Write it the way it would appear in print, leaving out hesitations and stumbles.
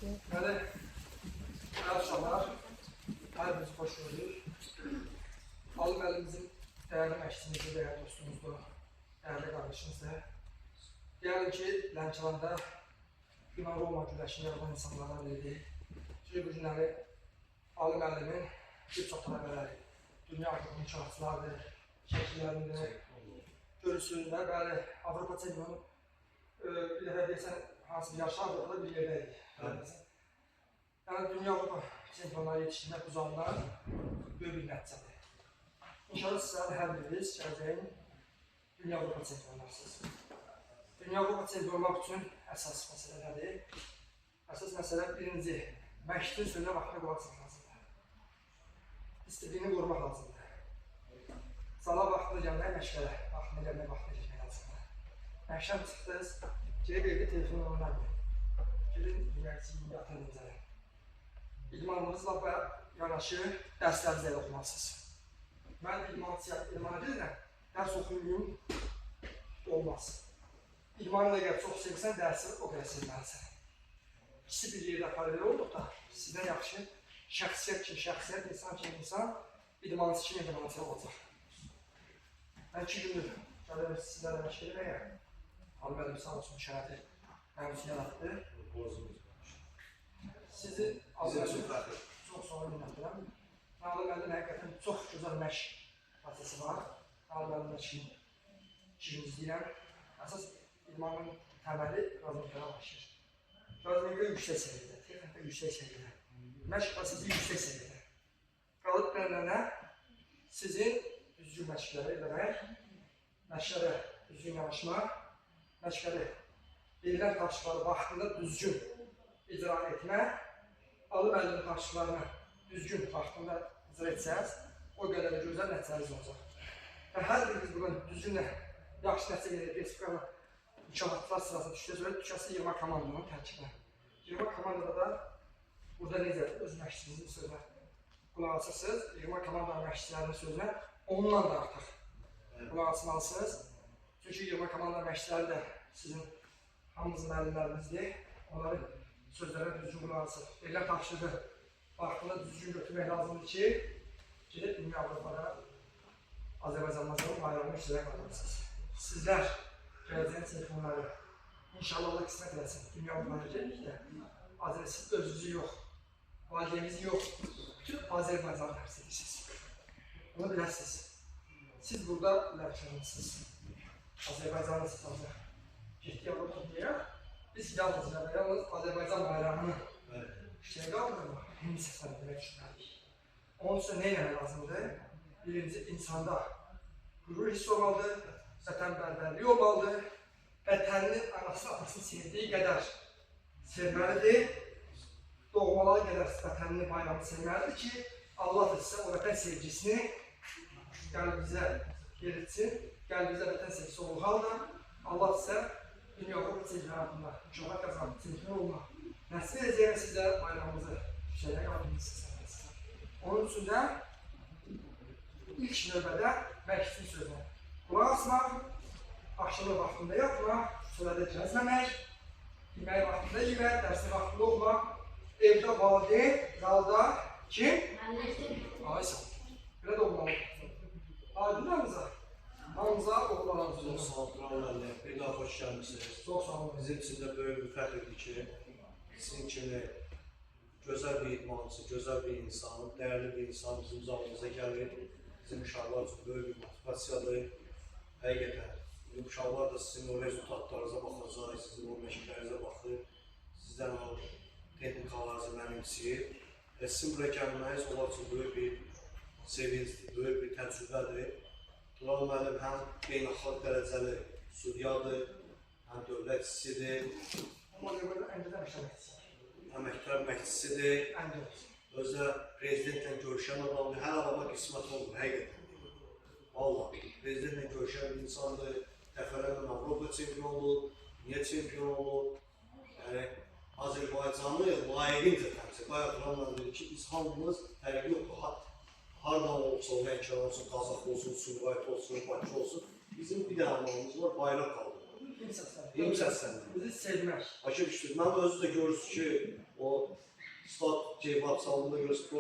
Bəli, akşamlar, hər birinizi xoş gördük. Ali müəllimimizin dəyərli məşqçimizdir, dəyərli dostumuzdur, dəyərli qardaşımızdır. Deyəlim ki, Lənkəranda Yunan-Roma güləşini yaradan insanlardan biridir. Çünki bu günləri Ali müəllimin bir çox tələbələri, dünya haqqında şahslardır, şəkillərində görürsünüzlər. Bəli, Avropa çempionu bir dəfə deyəsən, hansı bir yarışlar Avropada bir yerdəydik. Yəni, dünya Avropa çempionları yetişdirmək bu zamlar böyük bir nəticədir. İnşallah sizlərlə hər biriniz gələcəyin dünya Avropa çempionlarsınız. Dünya Avropa çempionlamaq üçün əsas məsələ nədir? Əsas məsələ birinci, məşqin sözünə vaxtına qulaq asmaq lazımdır. Disiplini qorumaq lazımdır. Sala vaxtına gəlmək məşqələ, vaxtına gəlmək, vaxtına keçmək lazımdır. Məşqdən çıxdınız, gedib evdə telefonu oynayın. Gedin, yeməksiz yatın incəlin. İdmanınızla yanaşı dərslərinizi elə oxumalısınız. Mən idmana gedirəm, dərs oxuyum, olmaz. İdmanı da gəlib çox sevsən, dərsi o qədər sevməlisən. İkisi bir yerdə paralel olduqda, sizdən yaxşı şəxsiyyət kimi şəxsiyyət, insan kimi insan, idmançı kimi idmançı olacaq. Mən 2 gündür gəlirəm sizlərlə məşq edərəm. Ali müəllim sağ olsun şərəti mənim üçün yaratdı. Sizi çox sonra minnətdirəm. Ali müəllim həqiqətən çox gözəl məşq prosesi var. Ali müəllim məşqini işimizləyirəm. Əsas idmanın təməli razılıqlara başlayır. Razılıqlar yüksək səviyyədə, texnikdə yüksək səviyyədə. Məşq prosesi yüksək səviyyədə. Qalıb mənə sizin düzgün məşqləri eləmək, məşqlərə düzgün yanaşmaq, məşqləri verilən tapşırıqları vaxtında düzgün icra etmək, Ali müəllimin tapşırıqlarını düzgün vaxtında icra etsəz, o qədər də gözəl nəticəniz olacaq. Və hər biriniz bugün düzgün yaxşı nəticə gedir, Respublikada mükafatlar sırasına düşdüyə görə tükəsi yığma komandanın tərkibinə. Yığma komandada da burada necə öz məşqçinizin sözünə qulaq asırsınız, yığma komandanın məşqçilərinin sözünə ondan da artıq qulaq asmalısınız. Çünki yığma komandanın məşqçiləri də sizin hamınızın müəllimlərinizdir. Onların sözlərə düzgün qulaq asır. Verilən tapşırığı vaxtında düzgün götürmək lazımdır ki, gedib Dünya Avropada Azərbaycanımızın bayrağını işlərə qaldırırsınız. Sizlər gələcəyin çempionları inşallah Allah qismət eləsin. Dünya Avropada gedikdə Azərbaycan özünüzü yox, valideyninizi yox, bütün Azərbaycanı həbs edirsiniz. Bunu biləsiniz. Siz burada lərkənlisiniz. Azərbaycanlısınız ancaq. Getdik Avropada biz yalnız Azərbaycan bayrağını işləyə qaldırmaq, hindi səsəni demək düşünməliyik. Onun üçün nə eləmək lazımdır? Birinci, insanda qürur hiss olmalıdır, vətənbərbərlik olmalıdır, vətəninin anasını, atasını sevdiyi qədər sevməlidir, doğmaları qədər vətəninin bayrağını sevməlidir ki, Allah da sizə o vətən sevgisini qəlbinizə yeritsin, qəlbinizə vətən sevgisi olduğu halda Allah sizə Dünya Avropa çempionatında mükafat qazanıb çempion olmaq nəsib edəcəyinə sizə bayrağımızı şeylə qaldırmışsınız. Onun üçün də ilk növbədə məşqçinin sözünə qulaq asmaq, axşamda vaxtında yatmaq, sürədə gəzməmək, yeməyi vaxtında yemək, dərsi vaxtında oxumaq, evdə valideyn, qalda kim? Aysa. Belə də olmalıdır. Aydınlarınıza? Hamıza oğullarınızı olsun. Sağ olun, bir daha xoş gəlmişsiniz. Çox sağ olun. Bizim üçün də böyük bir fəxrdir ki, sizin kimi gözəl bir idmançı, gözəl bir insan, dəyərli bir insan bizim uzağımıza gəlir. Bizim uşaqlar üçün böyük bir motivasiyadır. Həqiqətən, bizim uşaqlar da sizin o rezultatlarınıza baxacaq, sizin o məşqlərinizə baxır, sizdən o texnikalarınızı mənimsiyir. Sizin buraya gəlməniz onlar üçün böyük bir sevincdir, böyük bir təcrübədir. Tural müəllim həm beynəlxalq dərəcəli sudyadır, həm dövlət işçisidir, əməkdar məşqçisidir, özü prezidentlə görüşən adamdır, hər adama qismət olur, həqiqətən. Vallahi, prezidentlə görüşən bir insandır, dəfələrlə Avropa çempion olur, niyə çempion olur? Yəni, Azərbaycanı layiqincə təmsil. Bayaq Tural müəllim dedi ki, biz hamımız fərqi yoxdur. Hardan olsa, Lənkəran olsun, Qazax olsun, Sumqayıt olsun, Bakı olsun, bizim bir dənə armağanımız var, bayraq qaldırmaq. İlm səsləndirmə. Bizi sevmək. Başa düşdük. Mən özü də görürsünüz ki, o stat cevap salonunda görürsünüz,